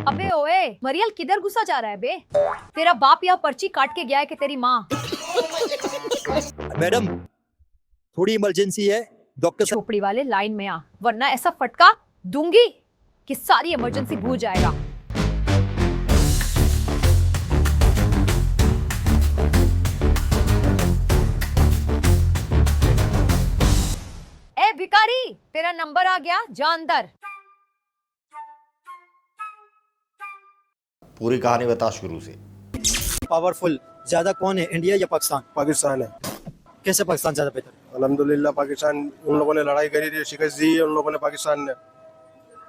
अबे ओए, मरियल किधर घुसा जा रहा है बे? तेरा बाप या पर्ची काट के गया है कि तेरी माँ? मैडम थोड़ी इमरजेंसी है, डॉक्टर साहब। झोपड़ी वाले लाइन में आ, वरना ऐसा फटका दूंगी कि सारी इमरजेंसी भूल जाएगा। ए भिखारी, तेरा नंबर आ गया, जा अंदर। पूरी कहानी बता शुरू से। पावरफुल ज्यादा कौन है, इंडिया या पाकिस्तान? पाकिस्तान है। कैसे पाकिस्तान ज्यादा बेहतर? अल्हम्दुलिल्लाह पाकिस्तान, उन लोगों ने लड़ाई करी थी, शिकस्त दी है उन लोगों ने पाकिस्तान ने।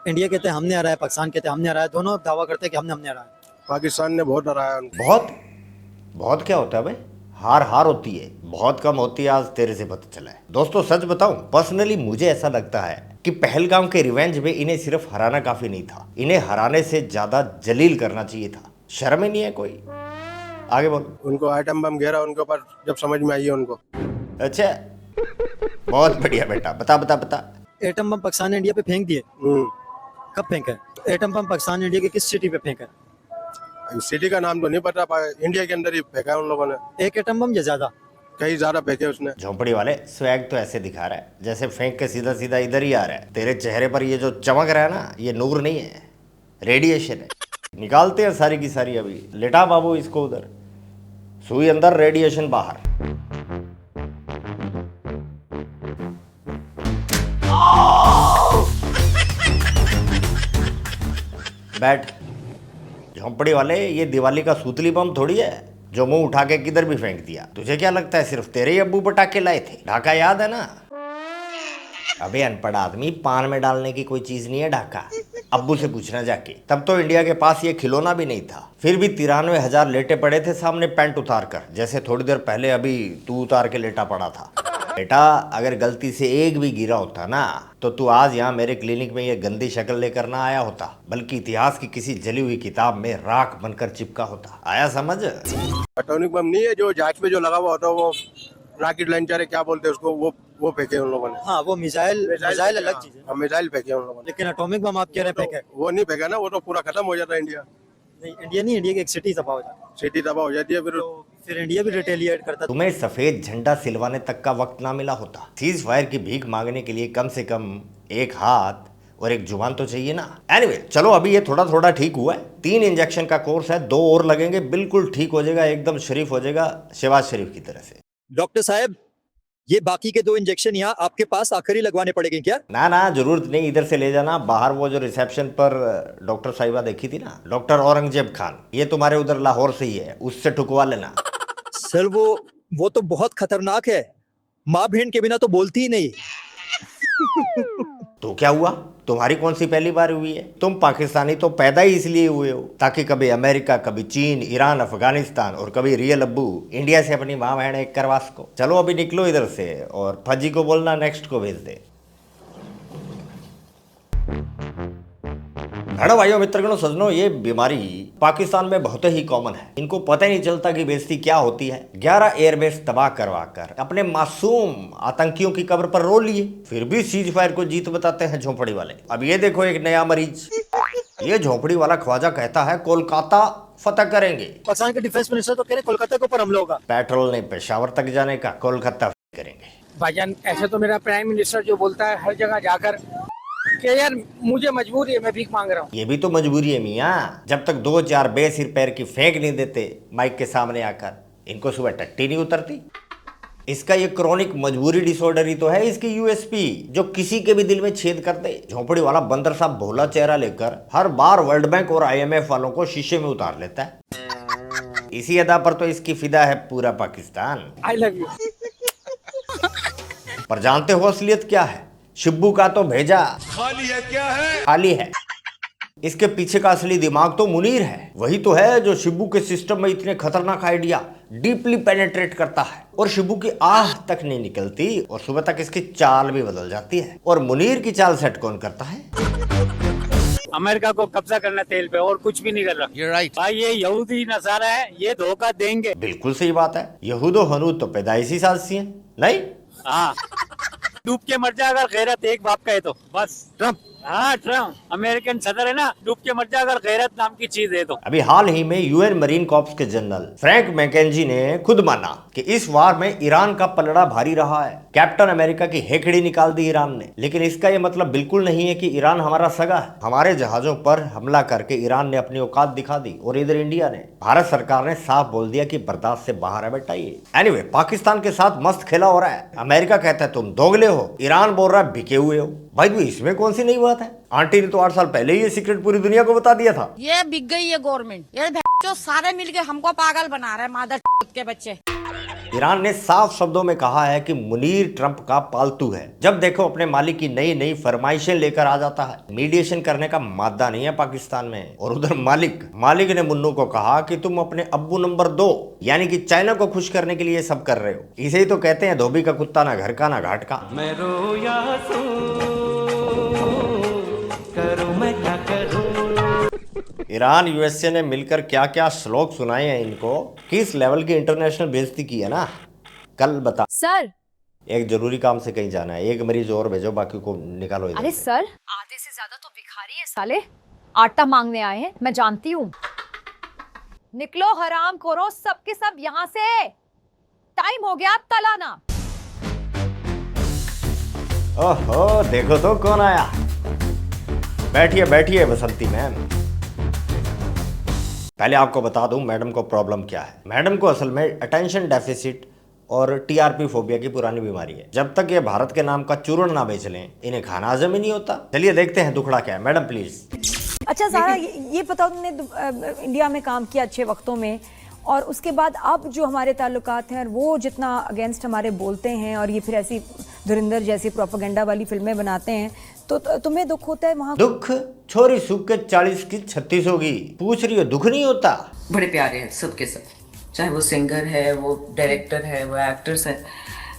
इंडिया कहते हैं हमने हराया है, पाकिस्तान कहते हैं हमने हराया है, दोनों दावा करते हैं कि हमने हराया है। पाकिस्तान ने बहुत हराया उनको। बहुत बहुत क्या होता है भाई? हार हार होती है, बहुत कम होती है। आज तेरे से पता चला है। दोस्तों सच बताऊं, पर्सनली मुझे ऐसा लगता है कि पहलगाम के रिवेंज में इन्हें सिर्फ हराना काफी नहीं था, इन्हें हराने से ज्यादा जलील करना चाहिए था। शर्म ही नहीं है कोई। आगे बोलो। उनको आइटम बम घेरा उनके ऊपर, जब समझ में आई है उनको। अच्छा, बहुत बढ़िया बेटा, बता बता बता। एटम बम पाकिस्तान ने इंडिया पे फेंक दिए। कब फेंका है एटम बम? पाकिस्तान ने इंडिया के किस सिटी पे फेंका है? सिटी का नाम तो नहीं पता, इंडिया के अंदर ही फेंका है उन लोगों ने। एक एटम बम या ज्यादा? कहीं ज्यादा फेंके उसने। झोंपड़ी वाले, स्वैग तो ऐसे दिखा रहा है जैसे फेंक के सीधा सीधा इधर ही आ रहा है। तेरे चेहरे पर ये जो चमक रहा है ना, ये नूर नहीं है, रेडिएशन है। निकालते हैं सारी की सारी। अभी लेटा बाबू इसको उधर, सुई अंदर रेडिएशन बाहर। बैठ। झोंपड़ी वाले, ये दिवाली का सूतली बम थोड़ी है जो मुंह उठा के किधर भी फेंक दिया। तुझे क्या लगता है सिर्फ तेरे ही अब्बू पटाखे लाए थे? ढाका याद है ना? अबे अनपढ़ आदमी, पान में डालने की कोई चीज नहीं है ढाका। अब्बू से पूछना जाके। तब तो इंडिया के पास ये खिलौना भी नहीं था, फिर भी 93,000 लेटे पड़े थे सामने पैंट उतार कर, जैसे थोड़ी देर पहले अभी तू उतार के लेटा पड़ा था। बेटा अगर गलती से एक भी गिरा होता ना, तो तू आज यहाँ मेरे क्लिनिक में ये गंदी शक्ल लेकर ना आया होता, बल्कि इतिहास की किसी जली हुई किताब में राख बनकर चिपका होता। आया समझ? एटॉमिक बम नहीं है, जो जहाज पे जो लगा हुआ होता है, वो रॉकेट लॉन्चर है, क्या बोलते हैं उसको, वो फेंके उन लोगों ने। हाँ वो मिसाइल अलग चीज है। मिसाइल फेंके उन लोगों ने, लेकिन एटॉमिक बम आप कह रहे हैं फेंका है? वो नहीं फेंका ना, वो तो पूरा खत्म हो जाता है इंडिया। नहीं इंडिया नहीं, इंडिया की एक सिटी तबाह हो जाती है। सिटी तबाह हो जाती है, फिर इंडिया भी रिटेलिएट करता है। तुम्हें सफेद झंडा सिलवाने तक का वक्त ना मिला होता? सीज फायर की भीख मांगने के लिए कम से कम एक हाथ और एक जुबान तो चाहिए ना। एनीवे, चलो अभी ये थोड़ा थोड़ा ठीक हुआ है। 3 इंजेक्शन का कोर्स है, 2 और लगेंगे, बिल्कुल ठीक हो जाएगा, एकदम शरीफ हो जाएगा, शहबाज शरीफ की तरह से। डॉक्टर साहब ये बाकी के 2 इंजेक्शन यहाँ आपके पास आखिरी लगवाने पड़ेंगे क्या? ना ना, जरूरत नहीं, इधर से ले जाना। बाहर वो जो रिसेप्शन पर डॉक्टर साहिबा देखी थी ना, डॉक्टर औरंगजेब खान, ये तुम्हारे उधर लाहौर से ही है, उससे ठुकवा लेना। सर वो तो बहुत खतरनाक है, माँ बहन के बिना तो बोलती ही नहीं। तो क्या हुआ? तुम्हारी कौन सी पहली बार हुई है? तुम पाकिस्तानी तो पैदा ही इसलिए हुए हो ताकि कभी अमेरिका, कभी चीन, ईरान, अफगानिस्तान और कभी रियल अब्बू इंडिया से अपनी माँ बहन एक करवा सको। चलो अभी निकलो इधर से और फजी को बोलना नेक्स्ट को भेज दे। हेलो भाइयों, मित्रगणों, सज्जनों, ये बीमारी पाकिस्तान में बहुत ही कॉमन है। इनको पता ही नहीं चलता कि बेइज्जती क्या होती है। 11 एयरबेस तबाह करवा कर अपने मासूम आतंकियों की कब्र पर रो लिए, फिर भी सीज फायर को जीत बताते हैं झोंपड़ी वाले। अब ये देखो एक नया मरीज। ये झोंपड़ी वाला ख्वाजा कहता है कोलकाता फतह करेंगे। पाकिस्तान के डिफेंस मिनिस्टर तो कह रहे कोलकाता के ऊपर हमला होगा। पेट्रोल ने पेशावर तक जाने का, कोलकाता करेंगे। भाईजान ऐसे तो मेरा प्राइम मिनिस्टर जो बोलता है हर जगह जाकर कि यार मुझे मजबूरी है, मैं भीख मांग रहा हूँ। ये भी तो मजबूरी है मियाँ। जब तक 2-4 बेसिर पैर की फेंक नहीं देते माइक के सामने आकर, इनको सुबह टट्टी नहीं उतरती। इसका ये क्रॉनिक मजबूरी डिसऑर्डर ही तो है इसकी यूएसपी, जो किसी के भी दिल में छेद कर दे। झोंपड़ी वाला बंदर साहब भोला चेहरा लेकर हर बार वर्ल्ड बैंक और IMF वालों को शीशे में उतार लेता है। इसी अदा पर तो इसकी फिदा है पूरा पाकिस्तान। I love you. पर जानते हो असलियत क्या है? शिब्बू का तो भेजा खाली है। क्या है? खाली है। इसके पीछे का असली दिमाग तो मुनीर है। वही तो है जो शिब्बू के सिस्टम में इतने खतरनाक आइडिया डीपली पेनेट्रेट करता है और शिब्बू की आह तक नहीं निकलती और सुबह तक इसकी चाल भी बदल जाती है। और मुनीर की चाल सेट कौन करता है? अमेरिका को कब्जा करना तेल पे, और कुछ भी नहीं कर रहा। You're right. भाई ये यहूदी नसारा है, ये धोखा देंगे। बिल्कुल सही बात है। यहूदो हनूद तो पैदाइशी साजिशी है, नहीं? हाँ, डूब के मर जा अगर गैरत एक बाप का है तो बस। ट्रम्प हाँ ट्रम्प अमेरिकन सदर है ना, डूब के मर जा अगर गैरत नाम की चीज है तो। अभी हाल ही में यूएन मरीन कॉर्प्स के जनरल फ्रैंक मैकेंजी ने खुद माना कि इस वार में ईरान का पलड़ा भारी रहा है। कैप्टन अमेरिका की हेकड़ी निकाल दी ईरान ने। लेकिन इसका यह मतलब बिल्कुल नहीं है कि ईरान हमारा सगा है। हमारे जहाजों पर हमला करके ईरान ने अपनी औकात दिखा दी और इधर इंडिया ने, भारत सरकार ने साफ बोल दिया कि बर्दाश्त से बाहर है बेटा ये। एनीवे, पाकिस्तान के साथ मस्त खेला हो रहा है। अमेरिका कहता है तुम दोगले हो, ईरान बोल रहा है बिके हुए हो। भाई तो इसमें कौन सी नई बात है? आंटी ने तो 8 साल पहले ही ये सीक्रेट पूरी दुनिया को बता दिया था। ये बिक गई है गवर्नमेंट, ये जो सारे मिलके हमको पागल बना रहे हैं मादर के बच्चे। ईरान ने साफ शब्दों में कहा है कि मुनीर ट्रंप का पालतू है। जब देखो अपने मालिक की नई नई फरमाइशें लेकर आ जाता है। मीडिएशन करने का मादा नहीं है पाकिस्तान में। और उधर मालिक ने मुन्नू को कहा कि तुम अपने अब्बू नंबर 2 यानी कि चाइना को खुश करने के लिए सब कर रहे हो। इसे ही तो कहते हैं धोबी का कुत्ता ना घर का ना घाट का। ईरान यूएसए ने मिलकर क्या क्या श्लोक सुनाए हैं इनको, किस लेवल की इंटरनेशनल बेइज्जती की है ना, कल बता। सर एक जरूरी काम से कहीं जाना है, एक मरीज और भेजो, बाकी को निकालो इधर अरे से। सर, आधे से ज्यादा तो भिखारी है साले, आटा मांगने आए हैं, मैं जानती हूँ। निकलो हराम खोरो सब के सब यहाँ से, टाइम हो गया तलाना। ओहो, देखो तो कौन आया। बैठिए बैठिए बसंती मैम। पहले आपको बता दूं मैडम को प्रॉब्लम क्या है। मैडम को असल में अटेंशन डेफिसिट और टीआरपी फोबिया की पुरानी बीमारी है। जब तक ये भारत के नाम का चूर्ण ना बेच लें, इन्हें खाना हजम ही नहीं होता। चलिए देखते हैं दुखड़ा क्या है। Madam please. अच्छा सारा, ये बताओ, तुमने इंडिया में काम किया अच्छे वक्तों में, और उसके बाद अब जो हमारे ताल्लुकात हैं वो जितना अगेंस्ट हमारे बोलते हैं और ये फिर ऐसी धुरिंदर जैसी प्रोपेगेंडा वाली फिल्में बनाते हैं, तो तुम्हें दुख होता है वहाँ? दुख? छोरी सूख के 40 की 36 होगी, पूछ रही हो दुख नहीं होता? बड़े प्यारे हैं सब के सब, चाहे वो सिंगर है, वो डायरेक्टर है, वो एक्टर्स है।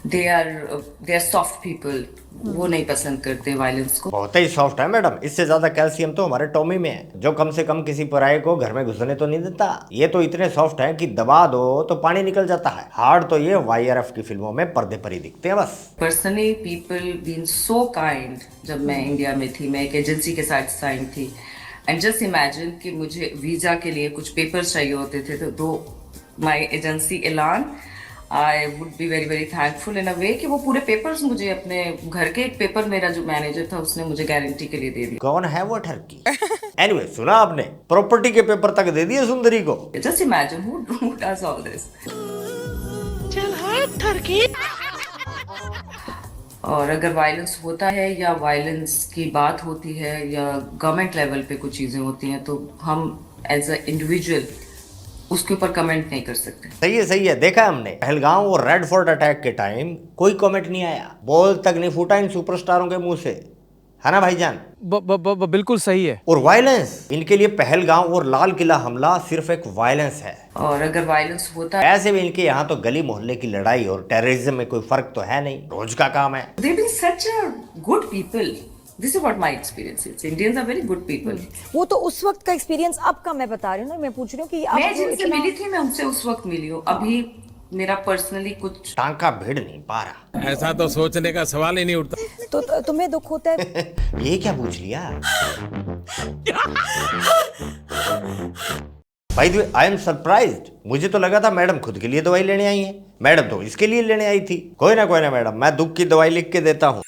दे आर सॉफ्ट पीपल, वो नहीं पसंद करते वायलेंस को। बहुत ही सॉफ्ट है मैडम, इससे ज्यादा कैल्शियम तो हमारे टॉमी में है, जो कम से कम किसी पराये को घर में घुसने तो नहीं देता। ये तो इतने सॉफ्ट है कि दबा दो तो पानी निकल जाता है। हार्ड तो ये YRF की फिल्मों में पर्दे पर ही दिखते हैं बस। Personally people been so kind. जब मैं इंडिया में थी, मैं एक एजेंसी के साथ साइन थी, एंड जस्ट इमेजिन कि मुझे वीजा के लिए कुछ पेपर्स चाहिए होते थे, तो my agency alone, I would be very very thankful in a way कि वो पूरे पेपर्स मुझे, अपने घर के एक पेपर मेरा जो मैनेजर था उसने मुझे गारंटी के लिए दे दिया। कौन है वो ठरकी? एनीवे, सुना आपने, प्रॉपर्टी के पेपर तक दे दिए सुंदरी को। Just imagine who does all this. और अगर वायलेंस होता है या वायलेंस की बात होती है या गवर्नमेंट लेवल पे कुछ चीजें होती हैं, तो हम एज अ इंडिविजुअल उसके ऊपर कमेंट नहीं कर सकते। सही है, देखा हमने पहलगांव और रेड फोर्ट अटैक के टाइम कोई कमेंट नहीं आया, बोल तक नहीं फूटा इन सुपरस्टारों के मुंह से, है ना भाईजान? बिल्कुल सही है। और वायलेंस, इनके लिए पहलगांव और लाल किला हमला सिर्फ एक वायलेंस है। और अगर वायलेंस होता है, ऐसे भी इनके यहाँ तो गली मोहल्ले की लड़ाई और टेररिज्म में कोई फर्क तो है नहीं, रोज का काम है। they been such a good people. This is what my experience is. Indians are very good people. वो तो उस वक्त का एक्सपीरियंस, अब का मैं बता रही हूँ ना, मैं पूछ रही हूँ कि अब मैं जो जिनसे इतना- मिली थी मैं उनसे उस वक्त मिली हूँ। अभी मेरा पर्सनली कुछ टांका भिड़ नहीं पा रहा। ऐसा तो सोचने का सवाल ही नहीं उठता। तो तुम्हें दुख होता है? ये क्या पूछ लिया? भाई आई एम सरप्राइज्ड। मुझे तो लगा था मैडम खुद के लिए दवाई लेने आई हैं, मैडम तो इसके लिए लेने आई थी। कोई ना मैडम, मैं दुख की दवाई लिख के देता हूँ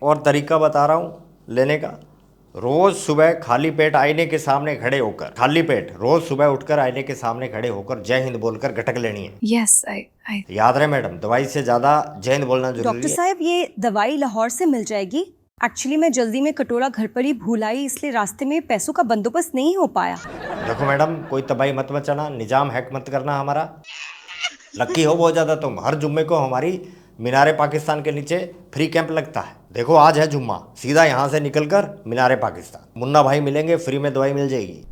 और तरीका बता रहा हूँ लेने का। रोज सुबह खाली पेट आईने के सामने खड़े होकर, खाली पेट रोज सुबह उठकर आईने के सामने खड़े होकर जय हिंद बोलकर गटक लेनी है। यस, आई याद रहे मैडम, दवाई से ज्यादा जय हिंद बोलना जरूरी डॉक्टर है। साहब, ये दवाई लाहौर से मिल जाएगी? एक्चुअली मैं जल्दी में कटोरा घर पर ही भूल आई, इसलिए रास्ते में पैसों का बंदोबस्त नहीं हो पाया। देखो मैडम, कोई तबाही मत मचाना, निजाम हैक मत करना हमारा। लक्की हो बहुत ज्यादा तुम। हर जुम्मे को हमारी मीनारे पाकिस्तान के नीचे फ्री कैंप लगता है। देखो आज है जुम्मा, सीधा यहाँ से निकलकर मीनारे पाकिस्तान, मुन्ना भाई मिलेंगे, फ्री में दवाई मिल जाएगी।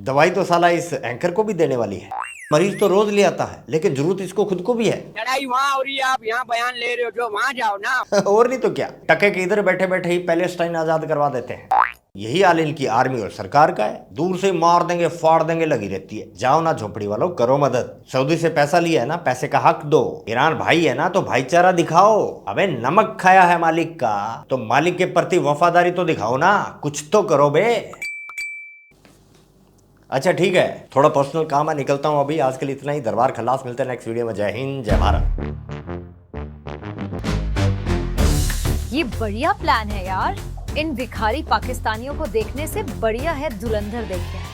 दवाई तो साला इस एंकर को भी देने वाली है। मरीज तो रोज ले आता है, लेकिन जरूरत इसको खुद को भी है। लड़ाई वहाँ हो रही है, आप यहाँ बयान ले रहे हो, जो वहाँ जाओ ना। और नहीं तो क्या, टके के इधर बैठे बैठे ही पैलेस्टाइन आजाद करवा देते हैं। यही हाल इनकी आर्मी और सरकार का है, दूर से मार देंगे फाड़ देंगे लगी रहती है। जाओ ना झोपड़ी वालों, करो मदद। सऊदी से पैसा लिया है ना, पैसे का हक दो। ईरान भाई है ना तो भाईचारा दिखाओ। अबे नमक खाया है मालिक का तो मालिक के प्रति वफादारी तो दिखाओ ना, कुछ तो करो बे। अच्छा ठीक है, थोड़ा पर्सनल काम है, निकलता हूं अभी। आज के लिए इतना ही। दरबार खलास, मिलते हैं नेक्स्ट वीडियो में। जय हिंद, जय भारत। ये बढ़िया प्लान है यार। इन भिखारी पाकिस्तानियों को देखने से बढ़िया है धुरंधर देखते हैं।